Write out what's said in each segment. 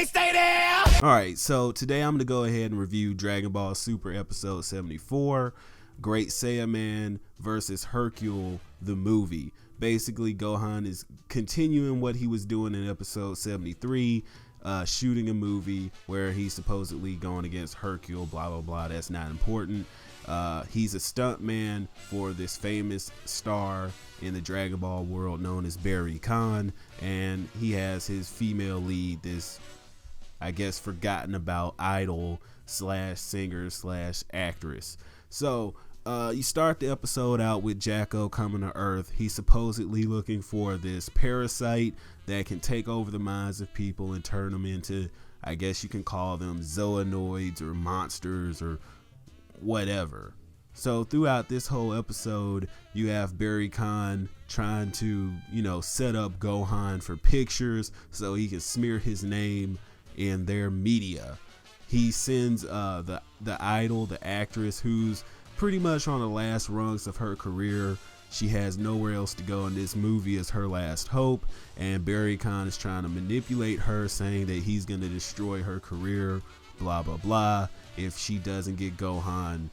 stay there. Alright, so today I'm going to go ahead and review Dragon Ball Super Episode 74, Great Saiyaman versus Hercule, the movie. Basically, Gohan is continuing what he was doing in Episode 73, shooting a movie where he's supposedly going against Hercule, blah, blah, blah. That's not important. He's a stuntman for this famous star in the Dragon Ball world known as Barry Khan, and he has his female lead, this, I guess, forgotten about idol slash singer slash actress. So you start the episode out with Jacko coming to Earth. He's supposedly looking for this parasite that can take over the minds of people and turn them into, I guess you can call them zoonoids or monsters or whatever. So throughout this whole episode, you have Barry Khan trying to, set up Gohan for pictures so he can smear his name in their media. He sends the idol, the actress, who's pretty much on the last rungs of her career. She has nowhere else to go, and this movie is her last hope, and Barry Khan is trying to manipulate her, saying that he's going to destroy her career, blah blah blah, if she doesn't get Gohan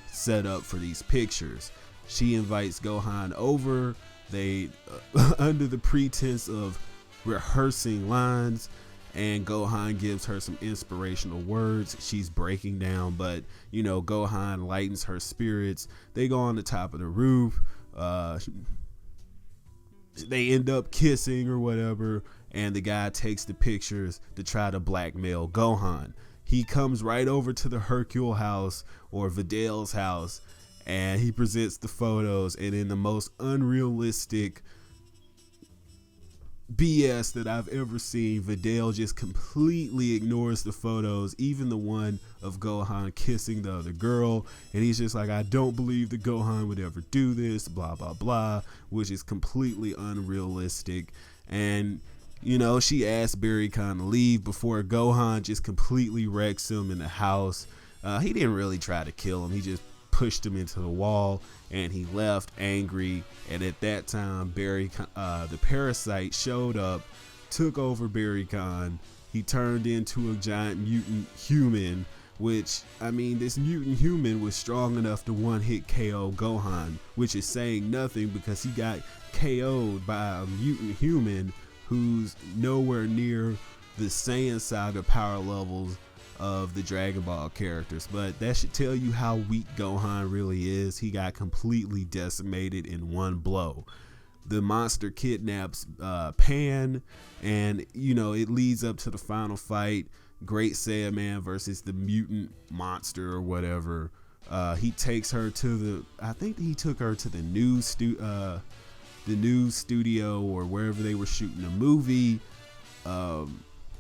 set up for these pictures. She invites Gohan over. They under the pretense of rehearsing lines, and Gohan gives her some inspirational words. She's breaking down, but Gohan lightens her spirits. They go on the top of the roof. They end up kissing or whatever, and the guy takes the pictures to try to blackmail Gohan. He comes right over to the Hercule house, or Vidal's house, and he presents the photos, and in the most unrealistic BS that I've ever seen, Vidal just completely ignores the photos, even the one of Gohan kissing the other girl, and he's just like, I don't believe that Gohan would ever do this, blah blah blah, which is completely unrealistic. And she asked Barry Khan to leave before Gohan just completely wrecks him in the house. He didn't really try to kill him. He just pushed him into the wall, and he left angry. And at that time, the parasite showed up, took over Barry Khan. He turned into a giant mutant human, which, this mutant human was strong enough to one-hit KO Gohan, which is saying nothing because he got KO'd by a mutant human who's nowhere near the Saiyan Saga power levels of the Dragon Ball characters. But that should tell you how weak Gohan really is. He got completely decimated in one blow. The monster kidnaps Pan, and it leads up to the final fight, Great Saiyaman versus the mutant monster or whatever. He takes her to I think he took her to the news studio or wherever they were shooting the movie.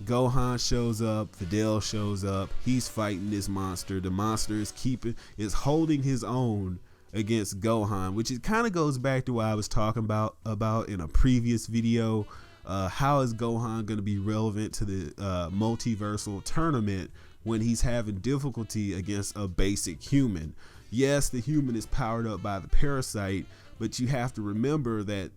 Gohan shows up, Vidal shows up, he's fighting this monster. The monster is holding his own against Gohan, which it kind of goes back to what I was talking about in a previous video. How is Gohan going to be relevant to the multiversal tournament when he's having difficulty against a basic human? Yes, the human is powered up by the parasite, but you have to remember that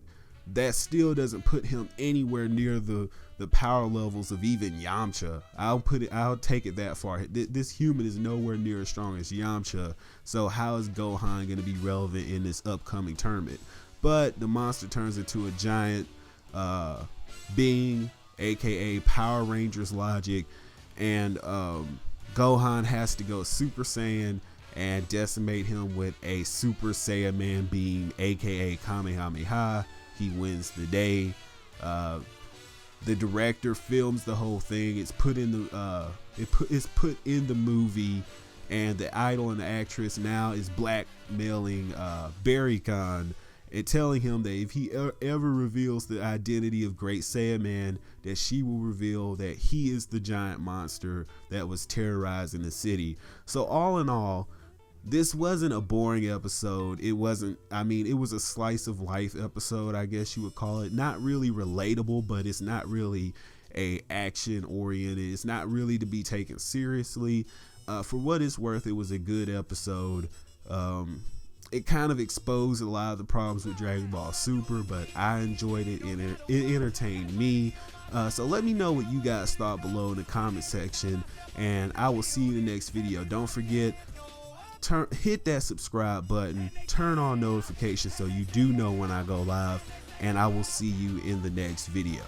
still doesn't put him anywhere near the power levels of even Yamcha. I'll take it that far. This human is nowhere near as strong as Yamcha. So how is Gohan going to be relevant in this upcoming tournament? But the monster turns into a giant being, aka Power Rangers logic, and Gohan has to go Super Saiyan and decimate him with a Super Saiyaman being, aka Kamehameha. He wins the day. The director films the whole thing. It's put in the movie, and the idol and the actress now is blackmailing Barry Khan and telling him that if he ever reveals the identity of Great Saiyaman, that she will reveal that he is the giant monster that was terrorizing the city. So all in all, this wasn't a boring episode. It wasn't, it was a slice of life episode, I guess you would call it. Not really relatable, but it's not really a action oriented. It's not really to be taken seriously. For what it's worth, it was a good episode. It kind of exposed a lot of the problems with Dragon Ball Super, but I enjoyed it and it entertained me. So let me know what you guys thought below in the comment section, and I will see you in the next video. Don't forget, hit that subscribe button, turn on notifications so you do know when I go live, and I will see you in the next video.